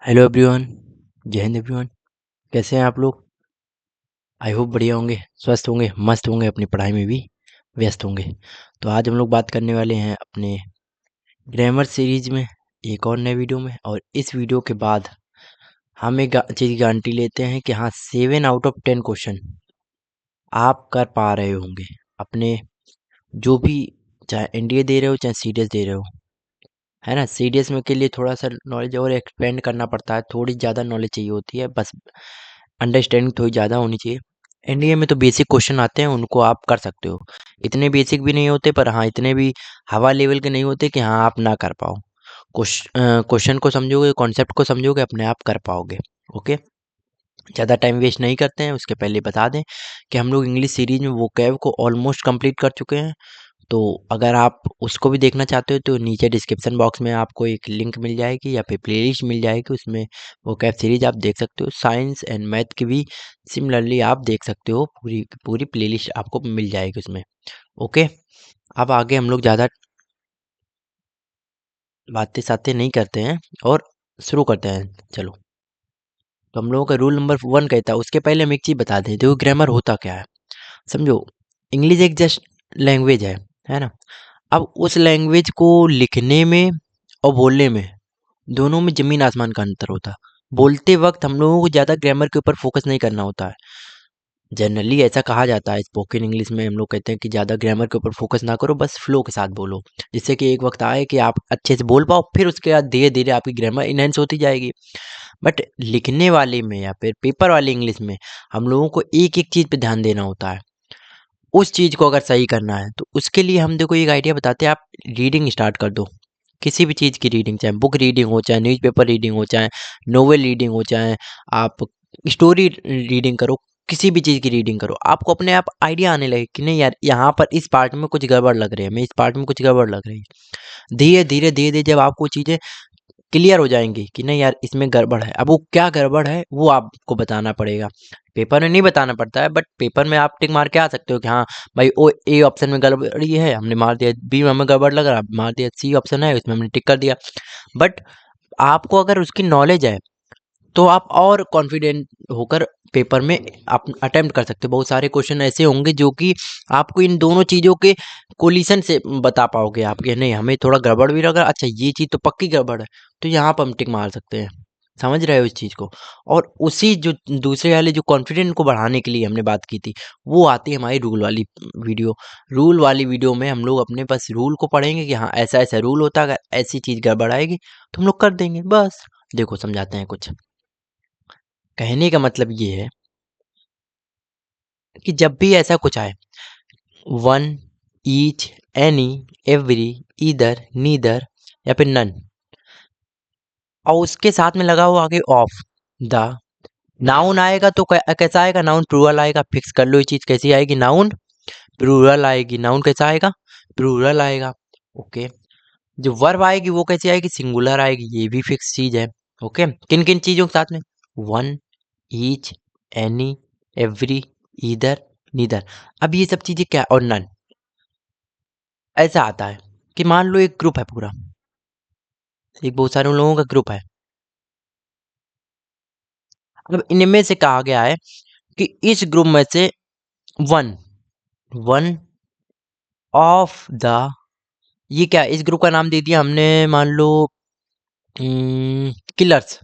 Hello everyone. जय Hind everyone. कैसे हैं आप लोग? आई होप बढ़िया होंगे, स्वस्थ होंगे, मस्त होंगे, अपनी पढ़ाई में भी व्यस्त होंगे। तो आज हम लोग बात करने वाले हैं अपने ग्रामर सीरीज में एक और नए वीडियो में। और इस वीडियो के बाद हम एक चीज़ गारंटी लेते हैं कि हाँ, 7 आउट ऑफ 10 क्वेश्चन आप कर पा रहे होंगे अपने, जो भी, चाहे एनडीए दे रहे हो चाहे सीडीएस दे रहे हो, है ना। सीडीएस में के लिए थोड़ा सा नॉलेज और एक्सपेंड करना पड़ता है, थोड़ी ज़्यादा नॉलेज चाहिए होती है, बस अंडरस्टैंडिंग थोड़ी ज़्यादा होनी चाहिए। एनडीए में तो बेसिक क्वेश्चन आते हैं, उनको आप कर सकते हो। इतने बेसिक भी नहीं होते, पर हाँ इतने भी हवा लेवल के नहीं होते कि हाँ आप ना कर पाओ। क्वेश्चन को समझोगे, कॉन्सेप्ट को समझोगे, अपने आप कर पाओगे। ओके। ज़्यादा टाइम वेस्ट नहीं करते हैं, उसके पहले बता दें कि हम लोग इंग्लिश सीरीज में वोकैब को ऑलमोस्ट कंप्लीट कर चुके हैं। तो अगर आप उसको भी देखना चाहते हो तो नीचे डिस्क्रिप्शन बॉक्स में आपको एक लिंक मिल जाएगी या फिर प्लेलिस्ट मिल जाएगी, उसमें वो कैब सीरीज आप देख सकते हो। साइंस एंड मैथ की भी सिमिलरली आप देख सकते हो, पूरी पूरी प्लेलिस्ट आपको मिल जाएगी उसमें। ओके। अब आगे हम लोग ज़्यादा बातें सातें नहीं करते हैं और शुरू करते हैं। चलो, तो हम लोगों का रूल नंबर 1 कहता है, उसके पहले हम एक चीज़ बता दें, देखो ग्रामर होता क्या है। समझो, इंग्लिश एक जस्ट लैंग्वेज है ना। अब उस लैंग्वेज को लिखने में और बोलने में, दोनों में ज़मीन आसमान का अंतर होता है। बोलते वक़्त हम लोगों को ज़्यादा ग्रामर के ऊपर फ़ोकस नहीं करना होता है। जनरली ऐसा कहा जाता है, स्पोकन इंग्लिश में हम लोग कहते हैं कि ज़्यादा ग्रामर के ऊपर फ़ोकस ना करो, बस फ़्लो के साथ बोलो। जिससे कि एक वक़्त आए कि आप अच्छे से बोल पाओ, फिर उसके बाद धीरे-धीरे आपकी ग्रामर एनहांस होती जाएगी। बट लिखने वाले में या फिर पेपर वाली इंग्लिश में हम लोगों को एक-एक चीज़ पे ध्यान देना होता है। उस चीज़ को अगर सही करना है तो उसके लिए हम देखो एक आइडिया बताते हैं, आप रीडिंग स्टार्ट कर दो। किसी भी चीज़ की रीडिंग, चाहे बुक रीडिंग हो, चाहे न्यूज़पेपर रीडिंग हो, चाहे नोवेल रीडिंग हो, चाहे आप स्टोरी रीडिंग करो, किसी भी चीज़ की रीडिंग करो, आपको अपने आप आइडिया आने लगे कि नहीं यार, यहाँ पर इस पार्ट में कुछ गड़बड़ लग रही है, मैं इस पार्ट में कुछ गड़बड़ लग रही है। धीरे-धीरे जब आपको चीज़ें क्लियर हो जाएँगी कि नहीं यार इसमें गड़बड़ है, अब वो क्या गड़बड़ है वो आपको बताना पड़ेगा। पेपर में नहीं बताना पड़ता है, बट पेपर में आप टिक मार के आ सकते हो कि हाँ, भाई ओ ए ऑप्शन में गड़बड़ी है, हमने मार दिया, बी में हमें गड़बड़ लग रहा, मार दिया, सी ऑप्शन है उसमें हमने टिक कर दिया। बट आपको अगर उसकी नॉलेज है तो आप और कॉन्फिडेंट होकर पेपर में आप अटेम्प्ट कर सकते हो। बहुत सारे क्वेश्चन ऐसे होंगे जो कि आपको इन दोनों चीज़ों के कोलिशन से बता पाओगे आप कि नहीं हमें थोड़ा गड़बड़ भी लगा, अच्छा ये चीज़ तो पक्की गड़बड़ है, तो यहाँ पर हम टिक मार सकते हैं। समझ रहे हो इस चीज़ को? और उसी जो दूसरे वाले जो कॉन्फिडेंट को बढ़ाने के लिए हमने बात की थी, वो आती है हमारी रूल वाली वीडियो। रूल वाली वीडियो में हम लोग अपने बस रूल को पढ़ेंगे कि हाँ ऐसा-ऐसा रूल होता है, अगर ऐसी चीज़ गड़बड़ आएगी तो हम लोग कर देंगे बस। देखो समझाते हैं कुछ। कहने का मतलब ये है कि जब भी ऐसा कुछ आए, one, each, any, every, either, neither या फिर नन, और उसके साथ में लगा हुआ आगे ऑफ, द, नाउन आएगा तो कैसा आएगा? नाउन प्लूरल आएगा। फिक्स कर लो ये चीज कैसी आएगी, नाउन प्लूरल आएगी। नाउन कैसा आएगा? प्लूरल आएगा। ओके। जो वर्ब आएगी वो कैसी आएगी? सिंगुलर आएगी। ये भी फिक्स चीज है। ओके। किन किन चीजों के साथ में? One, each, any, every, either, neither. अब ये सब चीजें क्या, और नन ऐसा आता है कि मान लो एक ग्रुप है पूरा, एक बहुत सारे उन लोगों का ग्रुप है। अब इनमें से कहा गया है कि इस ग्रुप में से वन, वन ऑफ द, ये क्या है? इस ग्रुप का नाम दे दिया हमने, मान लो किलर्स।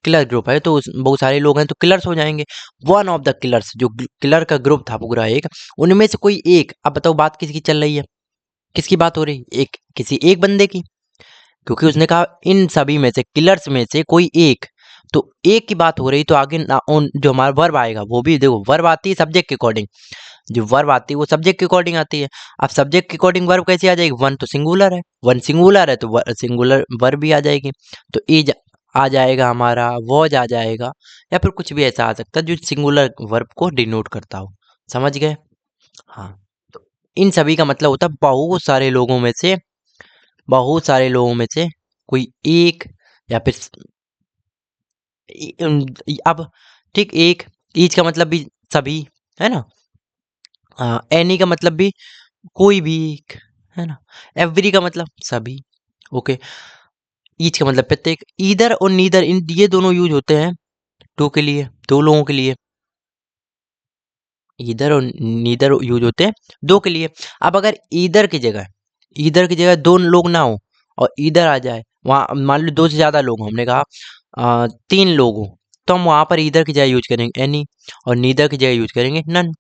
किलर ग्रुप है तो बहुत सारे लोग हैं तो किलर्स हो जाएंगे। वन ऑफ द किलर्स, जो किलर का ग्रुप था पूरा एक, उनमें से कोई एक, अब बताओ बात किसकी चल रही है? किसकी बात हो रही? एक, किसी एक बंदे की। क्योंकि उसने कहा इन सभी में से, किलर्स में से कोई एक, तो एक की बात हो रही तो आगे जो हमारा वर्ब आएगा वो भी देखो, वर्ब आती है सब्जेक्ट के अकॉर्डिंग। जो वर्ब आती है वो सब्जेक्ट के अकॉर्डिंग आती है। अब सब्जेक्ट के अकॉर्डिंग वर्ब कैसे आ जाएगी? वन तो सिंगुलर है, वन सिंगुलर है तो सिंगुलर वर्ब भी आ जाएगी। तो इज आ जाएगा हमारा, वॉज आ जाएगा, या फिर कुछ भी ऐसा आ सकता है जो सिंगुलर वर्ब को डिनोट करता हो। समझ गए? हाँ। तो इन सभी का मतलब होता है बहुत सारे लोगों में से कोई एक, या फिर अब ठीक एक, ईच का मतलब भी सभी, है ना। एनी का मतलब भी कोई भी एक, है ना। एवरी का मतलब सभी। ओके। ईच का मतलब प्रत्येक, ईदर और नीदर इन ये दोनों यूज होते हैं टू के लिए, दो लोगों के लिए। ईदर और नीदर यूज होते हैं दो के लिए। अब अगर ईदर की जगह दो लोग ना हो और ईदर आ जाए, वहाँ मान लो दो से ज्यादा लोग हों, हमने कहा तीन लोग हो, तो हम वहां पर ईदर की जगह यूज करेंगे एनी और नीदर की जगह यूज करेंगे नन।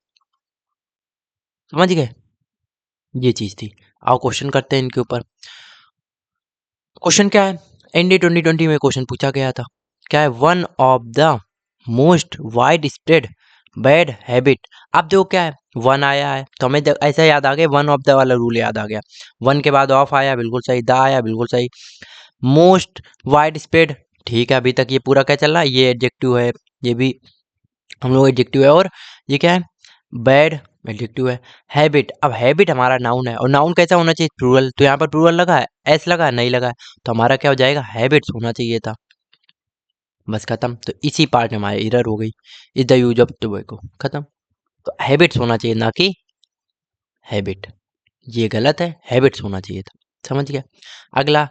समझ गए? ये चीज थी। आओ क्वेश्चन करते हैं इनके ऊपर। क्वेश्चन क्या है? एनडी 2020 में क्वेश्चन पूछा गया था, क्या है? One of the most wide spread bad habit. अब देखो क्या है, वन आया है तो हमें ऐसा याद आ गया, वन ऑफ द वाला रूल याद आ गया। वन के बाद ऑफ आया, बिल्कुल सही। द आया, बिल्कुल सही। मोस्ट वाइड स्प्रेड, ठीक है। अभी तक ये पूरा क्या चल रहा है? ये एडजेक्टिव है, ये भी हम लोग एडजेक्टिव है, और ये क्या है? बैड एडजेक्टिव है। हैबिट, अब हैबिट हमारा नाउन है, और नाउन कैसा होना चाहिए? प्लूरल। तो यहाँ पर प्लूरल लगा है, एस लगा है, नहीं लगा है, तो हमारा क्या हो जाएगा? हैबिट्स होना चाहिए था। बस खत्म। तो इसी पार्ट में हमारी एरर हो गई, is the use of tobacco, खत्म। तो हैबिट्स होना चाहिए, ना कि हैबिट। ये गलत है, हैबिट्स होना चाहिए था। समझ गया? अगला,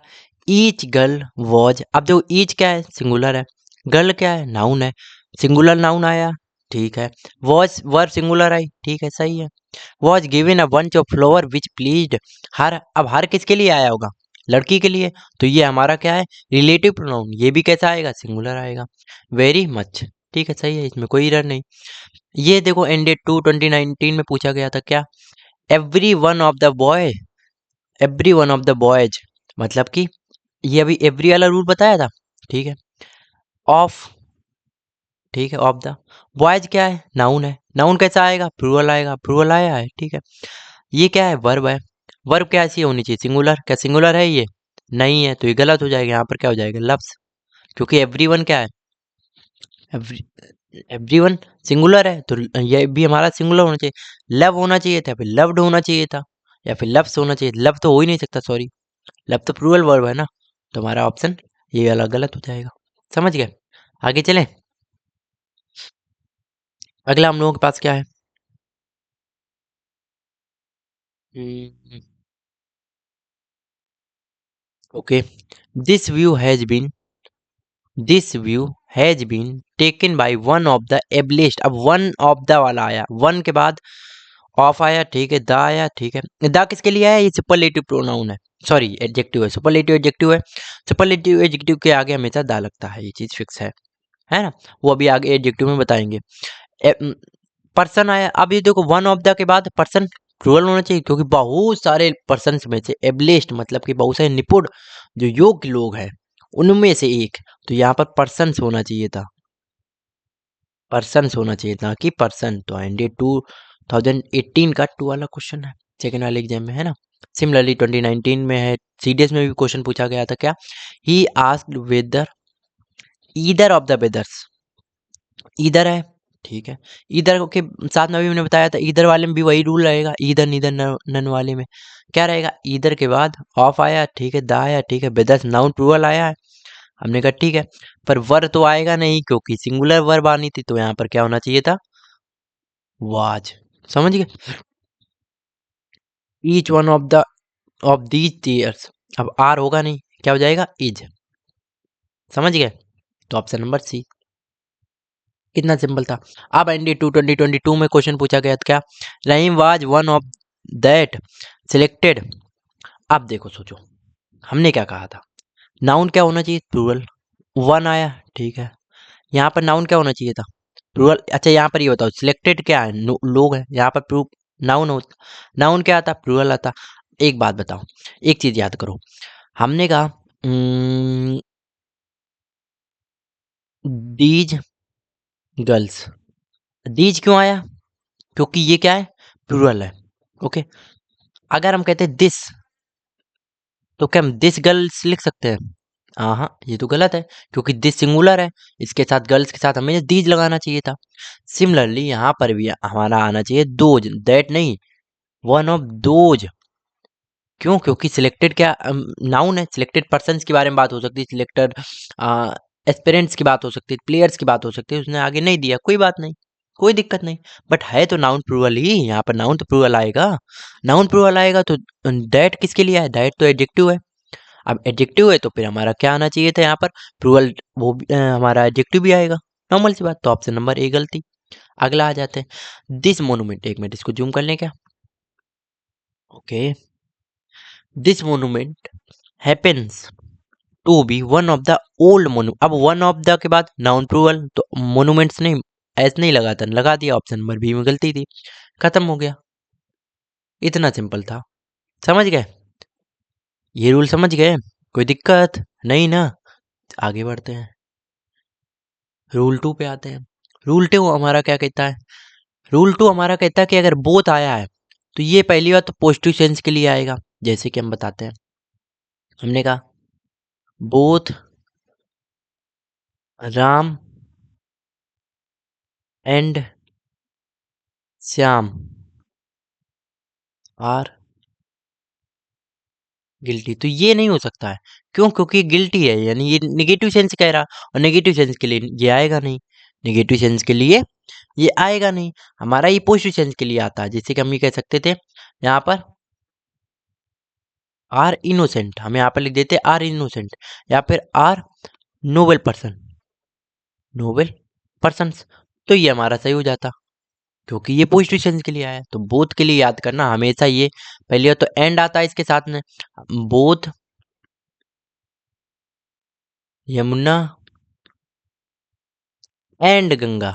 ईच गर्ल वॉज। अब देखो ईच क्या है? सिंगुलर है। गर्ल क्या है? नाउन है। सिंगुलर नाउन आया, ठीक है। वॉज वर्ब सिंगुलर आई, ठीक है, सही है। Was given a bunch of flower which pleased her. अब हर किसके लिए आया होगा? लड़की के लिए। तो ये हमारा क्या है? Relative pronoun. ये भी कैसा आएगा? सिंगुलर आएगा। वेरी मच, ठीक है, सही है, इसमें कोई एरर नहीं। ये देखो एंडेड टू 2019 में पूछा गया था, क्या? Every one of the boy, every one of the boys, मतलब कि ये अभी एवरी वाला रूल बताया था, ठीक है। ऑफ, ठीक है, ऑफ द बॉयज क्या है? नाउन है। नाउन कैसा आएगा? प्लूरल आएगा, प्लूरल आया है, ठीक है। ये क्या है? वर्ब है। वर्ब क्या ऐसी होनी चाहिए? सिंगुलर। क्या सिंगुलर है ये? नहीं है, तो ये गलत हो जाएगा। यहाँ पर क्या हो जाएगा? लफ्ज, क्योंकि एवरीवन क्या है? एवरी, एवरीवन सिंगुलर है, तो ये भी हमारा सिंगुलर होना चाहिए। लव होना चाहिए था, फिर लव्ड होना चाहिए था, या फिर लव्स होना चाहिए। लव तो हो ही नहीं सकता, सॉरी, लव तो प्लूरल वर्ब है ना। तो हमारा ऑप्शन ये वाला गलत हो जाएगा। समझ गए? आगे चलें। अगला हम लोगों के पास क्या है? Okay, this view has been, this view has been taken by one of the ablest. अब वन ऑफ द वाला आया, वन के बाद ऑफ आया, ठीक है, द आया, ठीक है। द किसके लिए आया? ये सुपरलेटिव प्रोनाउन है, सॉरी एडजेक्टिव है। सुपरलेटिव एडजेक्टिव है। सुपरलेटिव एडजेक्टिव के आगे हमेशा द लगता है, ये चीज फिक्स है ना। वो अभी आगे एडजेक्टिव में बताएंगे। पर्सन आया, अब ये देखो वन ऑफ द के बाद पर्सन प्लूरल होना चाहिए, क्योंकि बहुत सारे पर्सन में से एबलिस्ट मतलब कि बहुत सारे निपुण जो योग्य लोग हैं उनमें से एक, तो यहाँ पर पर्सन्स होना चाहिए था, पर्सन्स होना चाहिए था कि पर्सन। तो एनडी 2018 का टू वाला क्वेश्चन है, सेकेंड वाले एग्जाम में, है ना। सिमिलरली 2019 में है, सीडीएस में भी क्वेश्चन पूछा गया था, क्या? He asked whether either of the weathers, either है, ठीक है। ईदर के साथ में भी मैंने बताया था, ईदर वाले में भी वही रूल रहेगा, ईदर नीदर नन वाले में क्या रहेगा? ईदर के बाद ऑफ आया, ठीक है, द आया, ठीक है, वेदर्स नाउन प्लूरल आया है, हमने कहा ठीक है। पर वर तो आएगा नहीं, क्योंकि सिंगुलर वर्ब आनी थी, तो यहाँ पर क्या होना चाहिए था? वाज। समझ गए? Each one of these tears, अब आर होगा नहीं, क्या हो जाएगा? इज। समझ गए? तो ऑप्शन नंबर सी। कितना सिंपल था। अब एनडी 2022 में क्वेश्चन पूछा गया था, क्या? Rahim was one of that selected. अब देखो सोचो, हमने क्या कहा था? नाउन क्या होना चाहिए? प्लूरल। वन आया, ठीक है। यहाँ पर नाउन क्या होना चाहिए था? प्लूरल। अच्छा यहाँ पर ये बताओ, सिलेक्टेड क्या है? लोग है, यहाँ पर प्रूफ नाउन होता, नाउन क्या आता? प्लूरल आता। एक बात बताओ, एक चीज याद करो, हमने कहा दीज गर्ल्स, दीज क्यों आया? क्योंकि ये क्या है? प्लूरल है, ओके। अगर हम कहते दिस, तो क्या हम दिस गर्ल्स लिख सकते हैं? हाँ, ये तो गलत है, क्योंकि दिस सिंगुलर है, इसके साथ गर्ल्स के साथ हमें दीज लगाना चाहिए था। सिमिलरली यहाँ पर भी हमारा आना चाहिए दोज, दैट नहीं, वन ऑफ दोज। क्यों? क्योंकि सिलेक्टेड क्या नाउन है, सिलेक्टेड पर्सन्स के बारे में बात हो सकती है, सिलेक्टेड एस्पिरेंट्स की बात हो सकती है, प्लेयर्स की बात हो सकती है, उसने आगे नहीं दिया, कोई बात नहीं, कोई दिक्कत नहीं। बट है तो नाउन प्लूरल ही, यहाँ पर नाउन तो प्लूरल आएगा, नाउन प्लूरल आएगा, तो दैट किसके लिए है? दैट तो एडजेक्टिव है। अब एडजेक्टिव है तो फिर हमारा क्या आना चाहिए था यहाँ पर, प्लूरल, वो भी, हमारा एडजेक्टिव भी आएगा। नॉर्मल सी बात, तो ऑप्शन नंबर ए गलती। अगला आ जाते हैं, दिस मोनूमेंट, एक मिनट इसको जूम कर लें क्या। Okay, this monument happens to be one of the old monu, अब वन ऑफ द के बाद नाउन प्लूरल, तो मोनूमेंट्स नहीं, एस नहीं लगाता, लगा दिया, ऑप्शन नंबर बी में गलती थी, खत्म हो गया। इतना सिंपल था, समझ गए, ये रूल समझ गए, कोई दिक्कत नहीं ना। आगे बढ़ते हैं, रूल टू पे आते हैं। रूल टू हमारा क्या कहता है, रूल टू हमारा कहता है कि अगर बोथ आया है तो ये पहली बात तो पॉजिटिव सेंस के लिए आएगा। जैसे कि हम बताते हैं, हमने कहा both Ram and Shyam are guilty, तो ये नहीं हो सकता है। क्यों? क्योंकि गिल्टी है, यानी ये नेगेटिव सेंस कह रहा, और नेगेटिव सेंस के लिए ये आएगा नहीं, नेगेटिव सेंस के लिए ये आएगा नहीं, हमारा ये पॉजिटिव सेंस के लिए आता है। जैसे कि हम ये कह सकते थे यहाँ पर आर इनोसेंट, हम यहाँ पर लिख देते आर इनोसेंट, या फिर are noble person, noble persons, तो ये हमारा सही हो जाता, क्योंकि ये पॉजिटिव सेंस के लिए आया है। तो बोथ के लिए याद करना हमेशा ये, पहले तो एंड आता है इसके साथ में, both Yamuna and Ganga,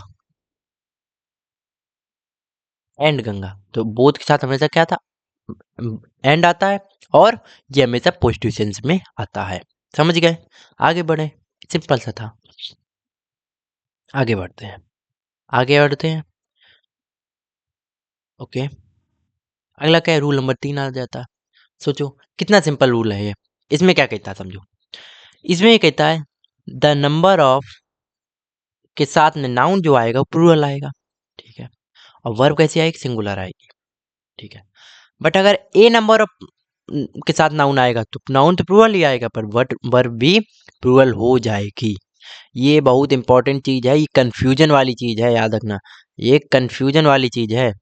and Ganga, तो बोथ के साथ हमेशा क्या था, एंड आता है, और ये हमेशा पॉजिटिव सेंस में आता है। समझ गए, आगे बढ़े, सिंपल सा था। आगे बढ़ते हैं, आगे बढ़ते हैं। ओके, अगला क्या है, रूल नंबर 3 आ जाता है। सोचो कितना सिंपल रूल है ये। इसमें क्या कहता है समझो, इसमें ये कहता है द नंबर ऑफ के साथ में नाउन जो आएगा वो प्लूरल आएगा, ठीक है, और वर्ब कैसे आएगी, सिंगुलर आएगी, ठीक है। बट अगर ए नंबर ऑफ के साथ नाउन आएगा तो नाउन तो प्लूरल ही आएगा, पर वर्ब भी प्लूरल हो जाएगी। ये बहुत इंपॉर्टेंट चीज है, ये कंफ्यूजन वाली चीज है, याद रखना, ये कंफ्यूजन वाली चीज है।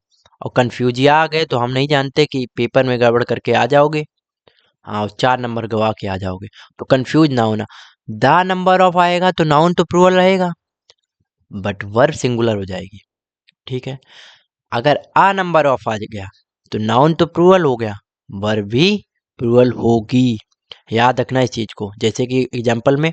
और कंफ्यूज आ गए तो हम नहीं जानते कि पेपर में गड़बड़ करके आ जाओगे, हाँ, और 4 नंबर गवा के आ जाओगे। तो कंफ्यूज ना होना, द नंबर ऑफ आएगा तो नाउन तो प्लूरल रहेगा, बट वर्ब सिंगुलर हो जाएगी, ठीक है। अगर आ नंबर ऑफ आ गया तो नाउन तो प्लूरल हो गया, वर्ब भी प्लूरल होगी, याद रखना इस चीज को। जैसे कि एग्जांपल में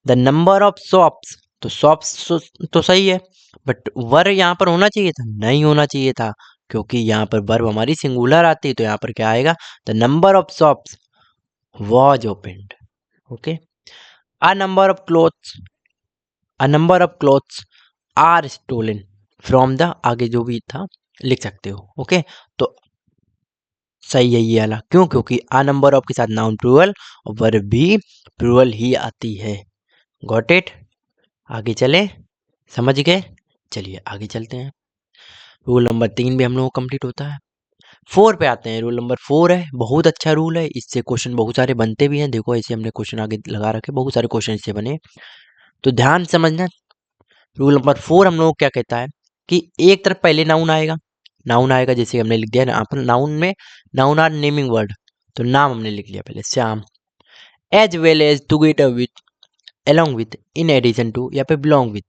द नंबर ऑफ शॉप्स, तो शॉप्स तो सही है, बट वर्ब यहाँ पर होना चाहिए था, नहीं होना चाहिए था, क्योंकि यहाँ पर वर्ब हमारी सिंगुलर आती है, तो यहाँ पर क्या आएगा, the number of shops was opened, okay, a number of clothes, a number of clothes are stolen from the, आगे जो भी था लिख सकते हो, ओके। तो सही है ये वाला, क्यों? क्योंकि आ नंबर ऑफ के साथ नाउन प्लूरल और वर्ब भी प्लूरल ही आती है। गॉट इट, आगे चले, समझ गए, चलिए आगे चलते हैं। रूल नंबर 3 भी हम लोगों को कंप्लीट होता है। 4 पे आते हैं, रूल नंबर 4 है, बहुत अच्छा रूल है, इससे क्वेश्चन बहुत सारे बनते भी हैं। देखो ऐसे हमने क्वेश्चन आगे लगा रखे, बहुत सारे क्वेश्चन इससे बने, तो ध्यान समझना। रूल नंबर 4 हम लोग को क्या कहता है कि एक तरफ पहले नाउन आएगा, नाउन आएगा, जैसे हमने लिख दिया ना अपन, नाउन में नाउन आर नेमिंग वर्ड, तो नाम हमने लिख लिया पहले Shyam, as well as together with, along with, in addition to, या फिर बिलोंग विथ,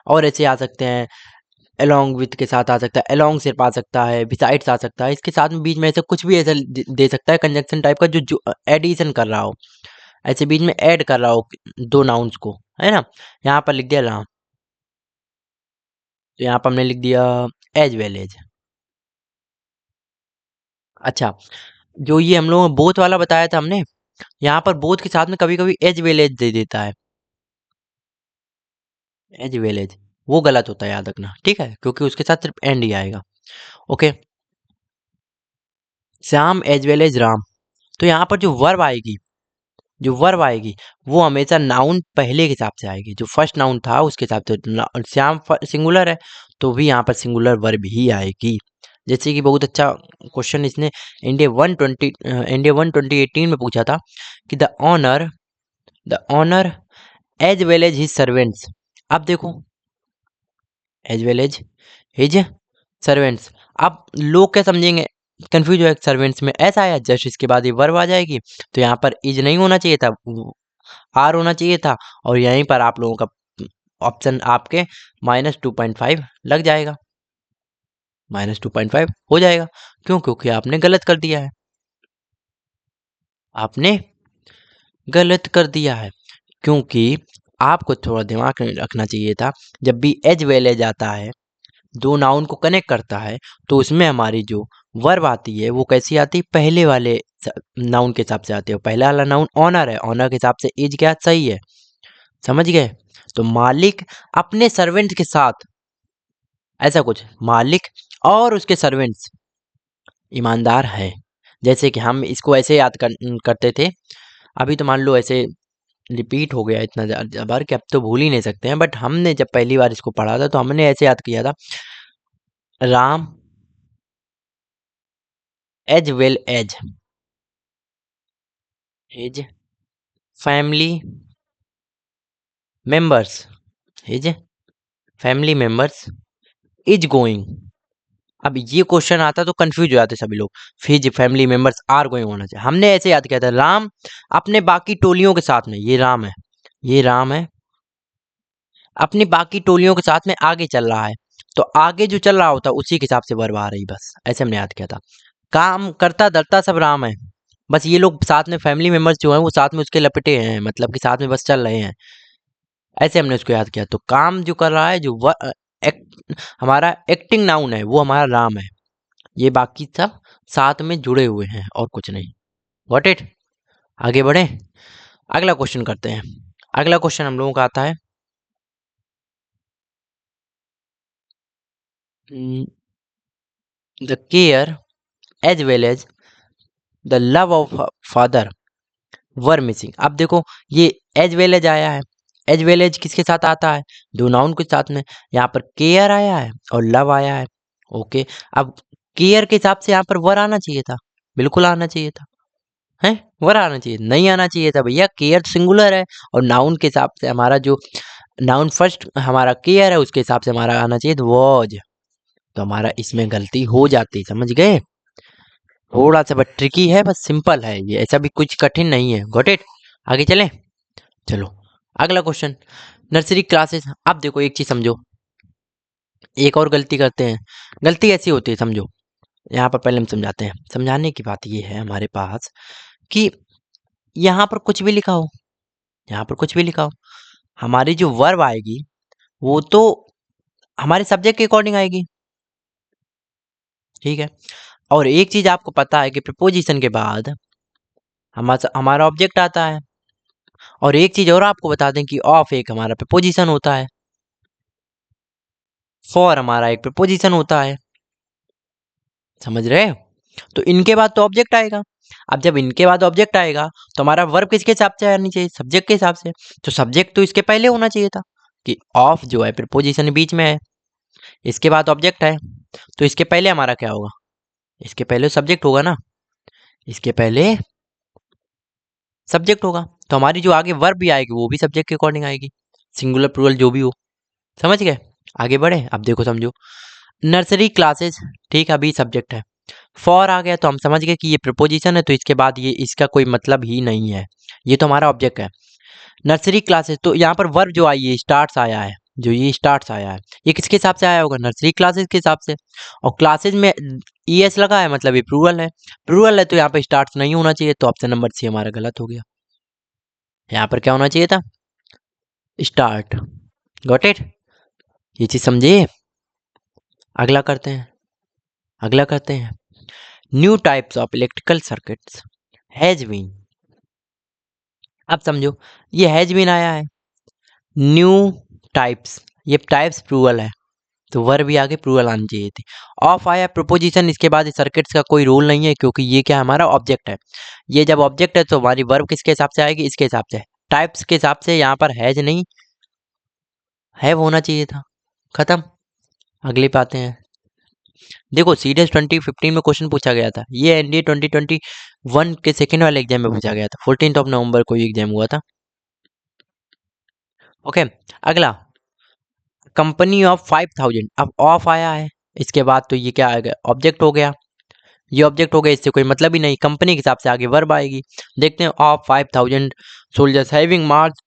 और ऐसे आ सकते हैं, अलोंग विथ के साथ आ सकता है, अलोंग सिर्फ आ सकता है, बिसाइड्स आ सकता है, इसके साथ में बीच में ऐसा कुछ भी ऐसा दे सकता है कंजंक्शन टाइप का, जो एडिशन कर रहा हो, ऐसे बीच में ऐड कर रहा हो दो नाउन्स को, है ना। यहाँ पर लिख दिया राम, तो यहाँ पर हमने लिख दिया एज वेल एज। अच्छा, जो ये हम लोग बोथ वाला बताया था हमने, यहाँ पर बोथ के साथ में कभी कभी एज वेल एज दे देता है, एज वेल एज, वो गलत होता है, याद रखना, ठीक है, क्योंकि उसके साथ सिर्फ एंड ही आएगा। Okay, Shyam as well as Ram, तो यहाँ पर जो वर्ब आएगी, जो वर्ब आएगी वो हमेशा नाउन पहले के हिसाब से आएगी, जो फर्स्ट नाउन था उसके हिसाब से, श्याम सिंगुलर है तो भी यहाँ पर सिंगुलर वर्ब ही आएगी। जैसे कि बहुत अच्छा क्वेश्चन इसने इंडिया 12018 में पूछा था कि the honour as well as his servants, अब देखो as well as his servants, अब लोग क्या समझेंगे, कंफ्यूज हो सर्वेंट्स में एस आया, जस्ट इसके बाद ये वर्ब आ जाएगी, तो यहाँ पर इज नहीं होना चाहिए था, आर होना चाहिए था, और यहीं पर आप लोगों का ऑप्शन आपके -2.5 लग जाएगा, -2.5 हो जाएगा। क्यों? क्योंकि आपने गलत कर दिया है, आपने गलत कर दिया है। क्योंकि आपको थोड़ा दिमाग में रखना चाहिए था, जब भी एज वेल एज आता है, दो नाउन को कनेक्ट करता है, तो उसमें हमारी जो वर्ब आती है वो कैसी आती है, पहले वाले नाउन के हिसाब से आती है। पहला वाला नाउन ऑनर है, ऑनर के हिसाब से इज क्या सही है, समझ गए? तो मालिक अपने सर्वेंट के साथ, ऐसा कुछ, मालिक और उसके सर्वेंट्स ईमानदार है। जैसे कि हम इसको ऐसे याद करते थे, अभी तो मान लो ऐसे रिपीट हो गया इतना बार कि अब तो भूल ही नहीं सकते हैं, बट हमने जब पहली बार इसको पढ़ा था तो हमने ऐसे याद किया था, Ram as well as his family members, his family members is going. अब ये क्वेश्चन आता तो कंफ्यूज हो जाते सभी लोग, his family members are going होना चाहिए। हमने ऐसे याद किया था, राम अपने बाकी टोलियों के साथ में, ये राम है, ये राम है, अपनी बाकी टोलियों के साथ में आगे चल रहा है, तो आगे जो चल रहा होता उसी के हिसाब से वर्ब आ रही, बस ऐसे हमने याद किया था। काम करता धरता सब राम है, बस ये लोग साथ में फैमिली मेंबर्स जो हैं वो साथ में उसके लपेटे हैं, मतलब कि साथ में बस चल रहे हैं, ऐसे हमने उसको याद किया। तो काम जो कर रहा है, जो हमारा एक्टिंग नाउन है वो हमारा राम है, ये बाकी सब साथ में जुड़े हुए हैं और कुछ नहीं। Got it? आगे बढ़े, अगला क्वेश्चन करते हैं। अगला क्वेश्चन हम लोगों का आता है, the care as well as the love of father were missing. अब देखो, ये एज वेल एज आया है, एज वेल एज किसके साथ आता है, दो नाउन के साथ में, यहाँ पर केयर आया है और लव आया है। ओके, अब केयर के हिसाब से यहाँ पर वर आना चाहिए था, बिल्कुल आना चाहिए था, है वर आना चाहिए, नहीं आना चाहिए था भैया, केयर सिंगुलर है, और नाउन के हिसाब से हमारा जो नाउन फर्स्ट हमारा केयर है उसके हिसाब से हमारा आना चाहिए वॉज, तो हमारा इसमें गलती हो जाती, समझ गए? थोड़ा सा बट ट्रिकी है, बस सिंपल है ये, ऐसा भी कुछ कठिन नहीं है। Got it? आगे चलें, चलो अगला क्वेश्चन, नर्सरी क्लासेस। अब देखो एक चीज समझो, एक और गलती करते हैं, गलती ऐसी होती है समझो, यहाँ पर पहले हम समझाते हैं। समझाने की बात ये है हमारे पास कि यहाँ पर कुछ भी लिखा हो, यहाँ पर कुछ भी लिखा हो, हमारी जो वर्ब आएगी वो तो हमारे सब्जेक्ट के अकॉर्डिंग आएगी, ठीक है? और एक चीज आपको पता है कि प्रपोजिशन के बाद हमारा हमारा ऑब्जेक्ट आता है, और एक चीज और आपको बता दें कि ऑफ एक हमारा प्रपोजिशन होता है, फॉर हमारा एक प्रपोजिशन होता है, समझ रहे हो? तो इनके बाद तो ऑब्जेक्ट आएगा, अब जब इनके बाद ऑब्जेक्ट आएगा तो हमारा वर्ब किसके हिसाब से आनी चाहिए, सब्जेक्ट के हिसाब से, तो सब्जेक्ट तो इसके पहले होना चाहिए था, कि ऑफ जो है प्रीपोजिशन बीच में है, इसके बाद ऑब्जेक्ट है, तो इसके पहले हमारा क्या होगा, इसके पहले सब्जेक्ट होगा ना, इसके पहले सब्जेक्ट होगा, तो हमारी जो आगे वर्ब भी आएगी वो भी सब्जेक्ट के अकॉर्डिंग आएगी, सिंगुलर प्लूरल जो भी हो, समझ गए? आगे बढ़े, अब देखो समझो, नर्सरी क्लासेस, ठीक है, अभी सब्जेक्ट है, फॉर आ गया तो हम समझ गए कि ये प्रपोजिशन है, तो इसके बाद ये इसका कोई मतलब ही नहीं है, ये तो हमारा ऑब्जेक्ट है। नर्सरी क्लासेस, तो यहाँ पर वर्ब जो आई है स्टार्ट्स आया है, जो ये स्टार्ट्स आया है ये किसके हिसाब से आया होगा, नर्सरी क्लासेस के हिसाब से, और क्लासेस में ईएस लगा है मतलब ये प्लूरल है, प्लूरल है तो यहाँ पे स्टार्ट्स नहीं होना चाहिए, तो ऑप्शन नंबर सी हमारा गलत हो गया, यहाँ पर क्या होना चाहिए था, स्टार्ट। Got it? ये चीज समझिए। अगला करते हैं, अगला करते हैं, new types of electrical circuits has been. अब समझो, ये हैज बीन आया है, न्यू टाइप्स, ये टाइप्स प्लूरल है, तो वर्ब भी आगे प्लूरल आनी चाहिए थी। ऑफ आया प्रोपोजिशन, इसके बाद सर्किट्स का कोई रोल नहीं है, क्योंकि ये क्या हमारा ऑब्जेक्ट है, ये जब ऑब्जेक्ट है तो हमारी वर्ब किसके हिसाब से आएगी, इसके हिसाब से, टाइप्स के हिसाब से, यहाँ पर हैज नहीं हैव होना चाहिए था, खत्म। अगली पाते हैं, देखो सीडीएस 2015 में क्वेश्चन पूछा गया था, ये एनडीए 2021 के सेकेंड वाले एग्जाम में पूछा गया था, 14 नवंबर को ये एग्जाम हुआ था। ओके, अगला, कंपनी ऑफ 5000, अब ऑफ आया है, इसके बाद तो ये क्या आएगा, ऑब्जेक्ट हो गया, ये ऑब्जेक्ट हो गया, इससे कोई मतलब ही नहीं, कंपनी के हिसाब से आगे वर्ब आएगी। देखते हैं, of 5000 soldiers having March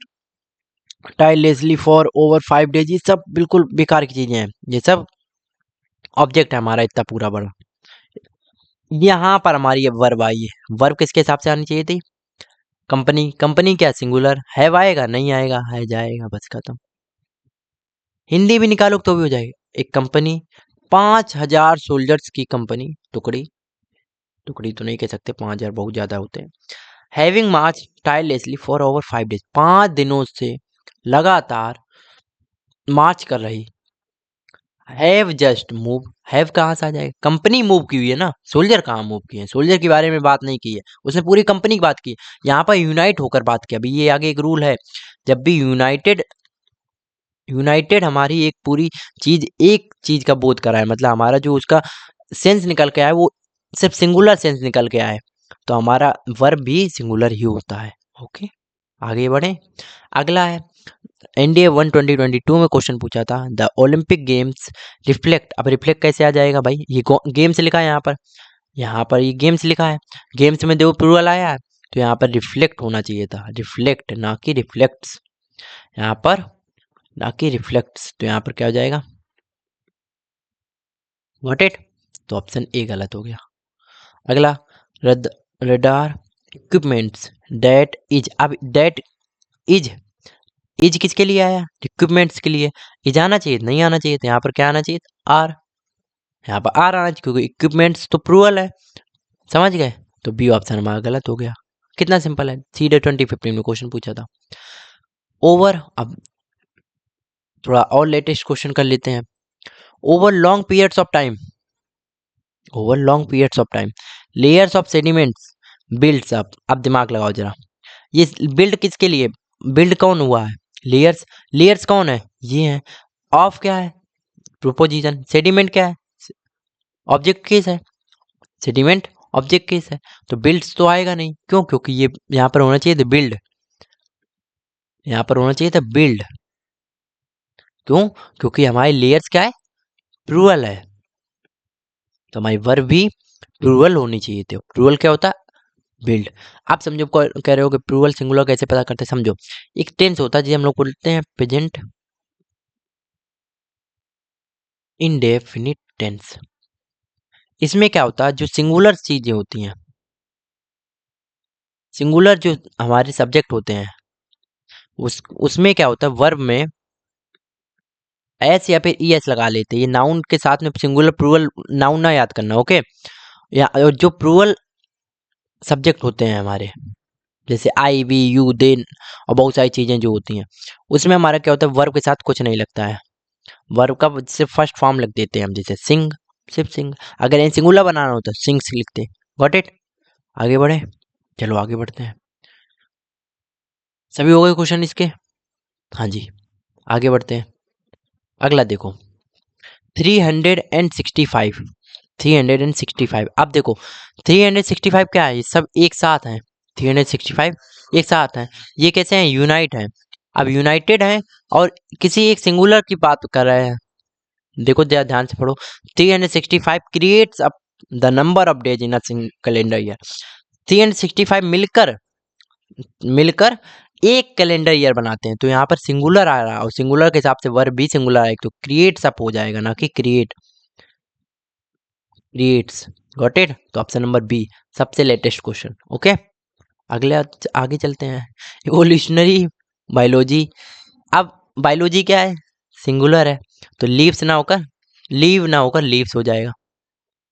tirelessly for over 5 days, ये सब बिल्कुल बेकार की चीजें हैं, ये सब ऑब्जेक्ट है हमारा इतना पूरा बड़ा। यहाँ पर हमारी ये वर्ब आई है, वर्ब किसके हिसाब से आनी चाहिए थी, कंपनी, कंपनी क्या सिंगुलर, हैव आएगा नहीं आएगा, है जाएगा, बस खत्म। हिंदी भी निकालो तो भी हो जाएगा, एक कंपनी 5000 सोल्जर्स की कंपनी, टुकड़ी, टुकड़ी तो नहीं कह सकते, 5000 बहुत ज्यादा होते हैं। Having March tirelessly for over 5 days, 5 दिनों से लगातार मार्च कर रही। हैव जस्ट मूव, हैव कहाँ से आ जाएगा, कंपनी मूव की हुई है ना, सोल्जर कहाँ मूव किए हैं, सोल्जर के बारे में बात नहीं की है, उसने पूरी कंपनी की बात की है। यहाँ पर यूनाइट होकर बात की। अभी ये आगे एक रूल है, जब भी यूनाइटेड, यूनाइटेड हमारी एक पूरी चीज, एक चीज का बोध करा है, मतलब हमारा जो उसका सेंस निकल के आया है वो सिर्फ सिंगुलर सेंस निकल के आया है, तो हमारा वर्ब भी सिंगुलर ही होता है। ओके, आगे बढ़े। अगला है एनडीए 1 2022 में क्वेश्चन पूछा था, द ओलंपिक गेम्स रिफ्लेक्ट। अब रिफ्लेक्ट कैसे आ जाएगा भाई, ये गेम्स लिखा है यहाँ पर, यहाँ पर ये गेम्स लिखा है, गेम्स में दो प्लूरल आया है, तो यहाँ पर रिफ्लेक्ट होना चाहिए था, रिफ्लेक्ट ना कि रिफ्लेक्ट्स, यहाँ पर ना कि रिफ्लेक्ट्स, तो यहाँ पर क्या हो जाएगा, व्हाट इट, तो ऑप्शन ए गलत हो गया। अगला, रद रडार इक्विपमेंट्स दैट इज, अब दैट इज किसके लिए आया, इक्विपमेंट्स के लिए, इज आना चाहिए नहीं आना चाहिए, तो यहाँ पर क्या आना चाहिए, आर, यहाँ पर आर आना चाहिए, क्योंकि इक्विपमेंट्स तो प्लूरल है, समझ गए, तो बी ऑप्शन हमारा गलत हो गया। कितना सिंपल है, सीधे 2015 में क्वेश्चन पूछा था। ओवर, अब थोड़ा और लेटेस्ट क्वेश्चन कर लेते हैं। Over long periods of time, over long periods of time layers of sediments builds up. अब दिमाग लगाओ जरा, ये बिल्ड किसके लिए, बिल्ड कौन हुआ है, लेयर्स, लेयर्स कौन है, ये है, ऑफ क्या है, प्रोपोजिशन, सेडिमेंट क्या है, ऑब्जेक्ट केस है, सेडिमेंट ऑब्जेक्ट केस है, तो बिल्ड्स तो आएगा नहीं, क्यों, क्योंकि ये यहाँ पर होना चाहिए था बिल्ड, यहाँ पर होना चाहिए था बिल्ड, क्यों, क्योंकि हमारी लेयर्स क्या है, प्लूरल है, तो हमारी वर्ब भी प्लूरल होनी चाहिए थी। प्लूरल क्या होता है, बिल्ड। आप समझो, कह रहे हो कि प्लूरल सिंगुलर कैसे पता करते हैं, समझो, एक टेंस होता है जिसे हम लोग बोलते हैं प्रेजेंट इनडेफिनिट टेंस। इसमें क्या होता है, जो सिंगुलर चीजें होती हैं, सिंगुलर जो हमारे सब्जेक्ट होते हैं, उसमें क्या होता है, वर्ब में एस या फिर ई एस लगा लेते हैं, ये नाउन के साथ में सिंगुलर प्लूरल नाउन ना याद करना, ओके। या और जो प्लूरल सब्जेक्ट होते हैं हमारे, जैसे आई वी यू देन और बहुत सारी चीजें जो होती हैं, उसमें हमारा क्या होता है, वर्ब के साथ कुछ नहीं लगता है, वर्ब का सिर्फ फर्स्ट फॉर्म लिख देते हैं हम, जैसे सिंग, सिर्फ सिंग, अगर इन सिंगुलर बनाना होता है सिंग्स लिखते, गॉट इट। आगे बढ़े, चलो आगे बढ़ते हैं। सभी हो गए क्वेश्चन इसके, हाँ जी, आगे बढ़ते हैं। अगला देखो, 365, 365, अब देखो 365 क्या है, ये सब एक साथ हैं, 365 एक साथ हैं, ये कैसे हैं, यूनाइट हैं, अब यूनाइटेड हैं और किसी एक सिंगुलर की बात कर रहे हैं। देखो ध्यान से पढ़ो, 365 creates up the number of days in a calendar year, 365 मिलकर, मिलकर एक कैलेंडर ईयर बनाते हैं, तो यहाँ पर सिंगुलर आ रहा है और सिंगुलर के हिसाब से वर्ब भी सिंगुलर आएगा, तो क्रिएट्स अप हो जाएगा ना कि क्रिएट, क्रिएट्स, गॉट इट, तो ऑप्शन नंबर बी सबसे लेटेस्ट क्वेश्चन। ओके, अगले आगे चलते हैं, इवोल्यूशनरी बायोलॉजी। अब बायोलॉजी क्या है, सिंगुलर है, तो लीव्स ना होकर, लीव ना होकर लीव्स हो जाएगा,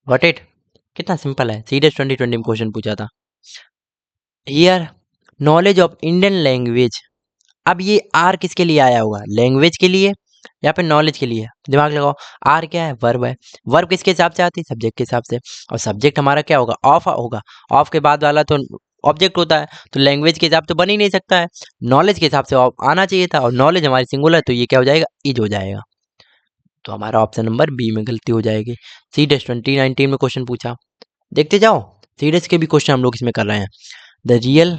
गॉट इट, कितना सिंपल है, सीरियस 2020 में क्वेश्चन पूछा था। Here knowledge of Indian language, अब ये आर किसके लिए आया होगा, लैंग्वेज के लिए या फिर नॉलेज के लिए, दिमाग लगाओ। आर क्या है, वर्ब है, वर्ब किसके हिसाब से आती है, सब्जेक्ट के हिसाब से, और सब्जेक्ट हमारा क्या होगा, ऑफ होगा, ऑफ के बाद वाला तो ऑब्जेक्ट होता है, तो लैंग्वेज के हिसाब से बन ही नहीं सकता है, नॉलेज के हिसाब से आना चाहिए था, और नॉलेज हमारी सिंगुलर है, तो ये क्या हो जाएगा, इज हो जाएगा, तो हमारा ऑप्शन नंबर बी में गलती हो जाएगी। सी डेस 2019 में क्वेश्चन पूछा, देखते जाओ, सी डेस के भी क्वेश्चन हम लोग इसमें कर रहे हैं। The real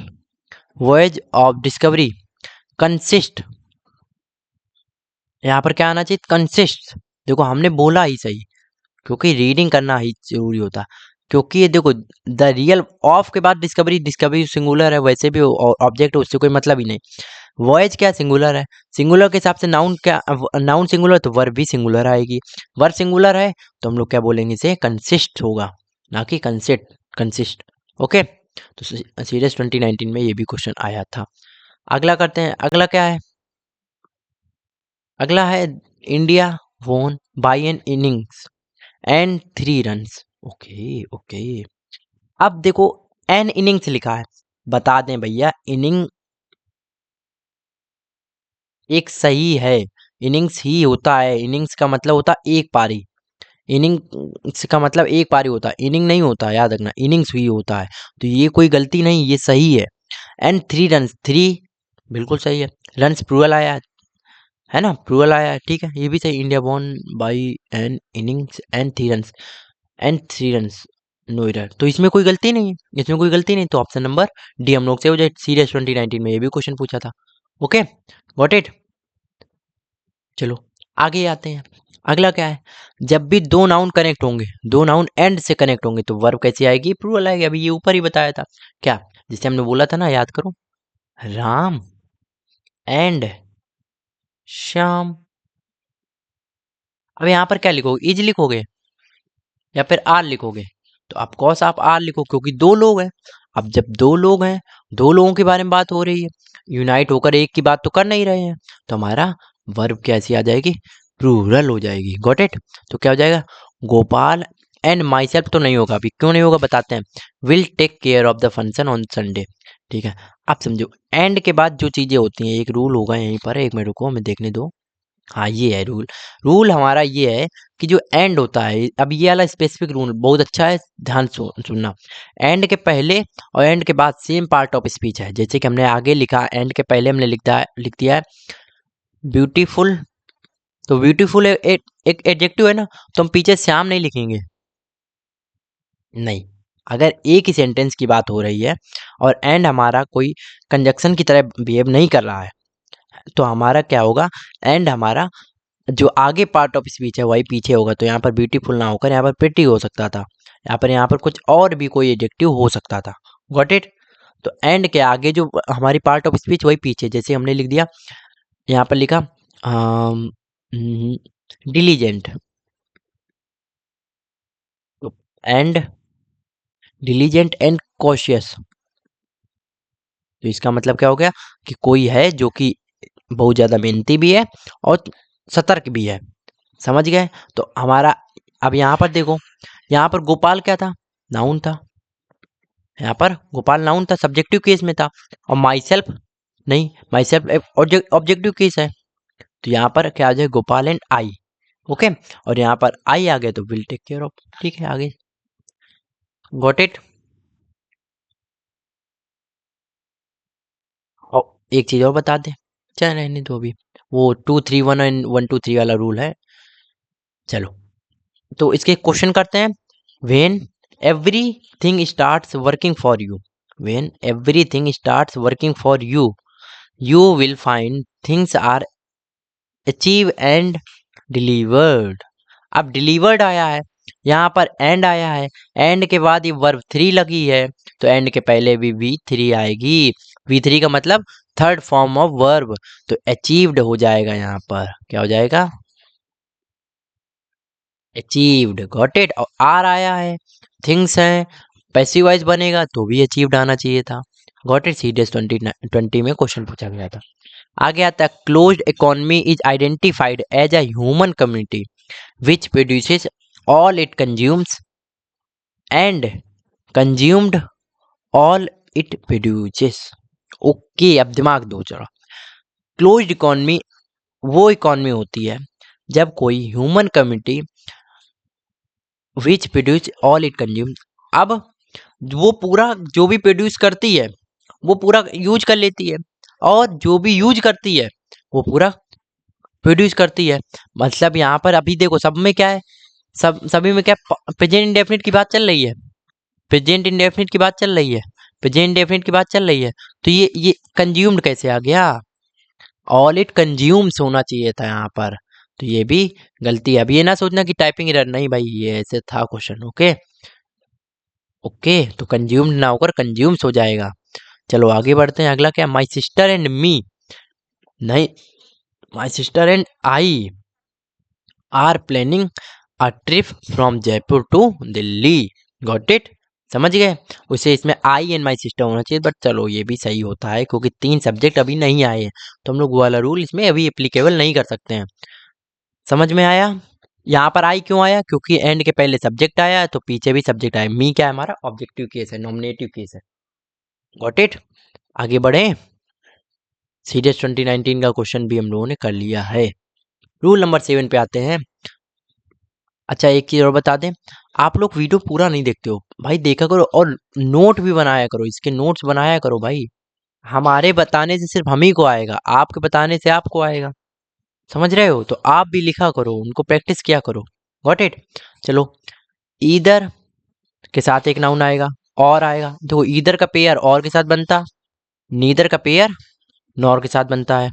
voyage of discovery consist, यहाँ पर क्या आना चाहिए, कंसिस्ट, देखो हमने बोला ही सही, क्योंकि रीडिंग करना ही जरूरी होता है, क्योंकि ये देखो, द रियल ऑफ के बाद डिस्कवरी, डिस्कवरी सिंगुलर है, वैसे भी ऑब्जेक्ट उससे कोई मतलब ही नहीं। वॉयज क्या सिंगुलर है, सिंगुलर के हिसाब से नाउन क्या, नाउन सिंगुलर तो वर्ब भी सिंगुलर आएगी। वर्ब सिंगुलर है तो हम लोग क्या बोलेंगे, इसे कंसिस्ट होगा, ना कि कंसिस्ट, कंसिस्ट। ओके, तो सीरियस 2019 में ये भी क्वेश्चन आया था। अगला करते हैं, अगला क्या है, अगला है India won by an innings and 3 runs. Okay okay, अब देखो एन इनिंग्स लिखा है, बता दें भैया इनिंग एक सही है, इनिंग्स ही होता है, इनिंग्स का मतलब होता है एक पारी, इनिंग्स का मतलब एक पारी होता है, इनिंग नहीं होता, याद रखना, इनिंग्स ही होता है। तो ये कोई गलती नहीं, ये सही है। एंड 3 रन्स, 3 बिल्कुल सही है। रन्स प्लूरल आया है ना, प्लूरल आया है, ठीक है, ये भी सही। India won by an innings and 3 runs, and 3 runs, no error, तो इसमें कोई गलती नहीं है, इसमें कोई गलती नहीं, तो ऑप्शन नंबर डी हम लोग से हो जाए। सीरियस 2019 में ये भी क्वेश्चन पूछा था। Okay, got it. चलो आगे आते हैं, अगला क्या है, जब भी दो नाउन कनेक्ट होंगे, दो नाउन एंड से कनेक्ट होंगे तो वर्ब कैसे आएगी, प्लूरल आएगी। अभी ये ऊपर ही बताया था क्या, जिसे हमने बोला था ना, याद करो, राम एंड श्याम। अब यहाँ पर क्या लिखोगे, इज लिखोगे या फिर आर लिखोगे, तो ऑफ कोर्स आप आर लिखो, क्योंकि दो लोग हैं। अब जब दो लोग हैं, दो लोगों के बारे में बात हो रही है, यूनाइट होकर एक की बात तो कर नहीं रहे हैं, तो हमारा वर्ब कैसी आ जाएगी, प्लूरल हो जाएगी। Got it. तो क्या हो जाएगा, गोपाल एंड माई सेल्फ तो नहीं होगा, अभी क्यों नहीं होगा बताते हैं, will take care of the function on Sunday. ठीक है, आप समझो एंड के बाद जो चीजें होती हैं, एक रूल होगा यहीं पर, एक मिनट रुको हमें देखने दो। हाँ ये है रूल, रूल हमारा ये है कि जो एंड होता है, अब ये वाला स्पेसिफिक रूल बहुत अच्छा है, ध्यान सुनना। एंड के पहले और एंड के बाद सेम पार्ट ऑफ स्पीच है, जैसे कि हमने आगे लिखा, एंड के पहले हमने लिख दिया है ब्यूटीफुल, तो ब्यूटीफुल एक एडजेक्टिव है ना, तो हम पीछे श्याम नहीं लिखेंगे, नहीं। अगर एक ही सेंटेंस की बात हो रही है और एंड हमारा कोई कंजक्शन की तरह बिहेव नहीं कर रहा है, तो हमारा क्या होगा, एंड हमारा जो आगे पार्ट ऑफ स्पीच है वही पीछे होगा। तो यहाँ पर ब्यूटीफुल ना होकर यहाँ पर प्रिटी हो सकता था, यहाँ पर कुछ और भी कोई एडजेक्टिव हो सकता था। Got it. तो एंड के आगे जो हमारी पार्ट ऑफ स्पीच वही पीछे, जैसे हमने लिख दिया, यहाँ पर लिखा diligent, and diligent and cautious, तो इसका मतलब क्या हो गया कि कोई है जो कि बहुत ज़्यादा मेहनती भी है और सतर्क भी है, समझ गए। तो हमारा अब यहाँ पर देखो, यहाँ पर गोपाल क्या था, नाउन था, यहाँ पर गोपाल नाउन था, सब्जेक्टिव केस में था, और माई सेल्फ नहीं, माई सेल्फ ऑब्जेक्टिव केस है, तो यहाँ पर क्या आ जाए, गोपाल एंड आई। ओके, और यहाँ पर आई आ गए तो विल टेक केयर ऑफ। ठीक है, आगे गॉट इट। और एक चीज और बता दे, चल रहने दो अभी, वो 2 3 1 एंड 1 2 3 वाला रूल है। चलो तो इसके क्वेश्चन करते हैं। When everything starts working for you, when everything starts working for you, you will find things are achieved and delivered। अब डिलीवर्ड आया है, यहाँ पर एंड आया है, एंड के बाद ये वर्ब 3 लगी है, तो एंड के पहले भी V3 आएगी। V3 का मतलब थर्ड फॉर्म ऑफ वर्ब, तो अचीव्ड हो जाएगा, यहाँ पर क्या हो जाएगा, अचीव्ड। Got it. और आर आया है, थिंग्स है, पैसिव वॉइस बनेगा तो भी अचीव्ड आना चाहिए था। Got it. सीडीएस 2020 में क्वेश्चन पूछा गया था। आगे आता है, closed economy is identified as a human community which produces all it consumes and consumed all it produces. Okay, अब दिमाग दो जरा। क्लोज्ड इकोनॉमी वो इकोनॉमी होती है जब कोई human community which produce all it consume, अब वो पूरा जो भी प्रोड्यूस करती है वो पूरा यूज कर लेती है, और जो भी यूज करती है वो पूरा प्रोड्यूस करती है। मतलब यहाँ पर अभी देखो सब में क्या है, सब सभी में क्या, प्रेजेंट इंडेफिनिट की बात चल रही है, प्रेजेंट इंडेफिनिट की बात चल रही है, प्रेजेंट इंडेफिनिट की बात चल रही है, तो ये कंज्यूम्ड कैसे आ गया, ऑल इट कंज्यूम्स होना चाहिए था यहाँ पर, तो ये भी गलती है। अब ये ना सोचना कि टाइपिंग एरर, नहीं भाई, ये ऐसे था क्वेश्चन। ओके, ओके, तो कंज्यूम्ड ना होकर कंज्यूम्स हो जाएगा। चलो आगे बढ़ते हैं। अगला क्या, माई सिस्टर एंड मी, नहीं, my sister and I are planning a trip from Jaipur to Delhi. Got it, समझ गए। उसे इसमें आई एंड माई सिस्टर होना चाहिए, बट चलो ये भी सही होता है क्योंकि 3 सब्जेक्ट अभी नहीं आए हैं, तो हम लोग वो वाला रूल इसमें अभी एप्लीकेबल नहीं कर सकते हैं। समझ में आया। यहाँ पर आई क्यों आया, क्योंकि एंड के पहले सब्जेक्ट आया तो पीछे भी सब्जेक्ट आया। मी क्या है, हमारा ऑब्जेक्टिव केस है, नॉमिनेटिव केस है। Got it. आगे बढ़े। सीरियस 2019 का क्वेश्चन भी हम लोगों ने कर लिया है। रूल नंबर 7 पे आते हैं। अच्छा एक चीज और बता दें, आप लोग वीडियो पूरा नहीं देखते हो भाई, देखा करो और नोट भी बनाया करो, इसके नोट्स बनाया करो भाई। हमारे बताने से सिर्फ हम ही को आएगा, आपके बताने से आपको आएगा, समझ रहे हो। तो आप भी लिखा करो, उनको प्रैक्टिस किया करो। Got it. चलो, ईदर के साथ एक नाउन आएगा, और आएगा। देखो ईदर का पेयर और के साथ बनता, नीदर का पेयर नॉर के साथ बनता है।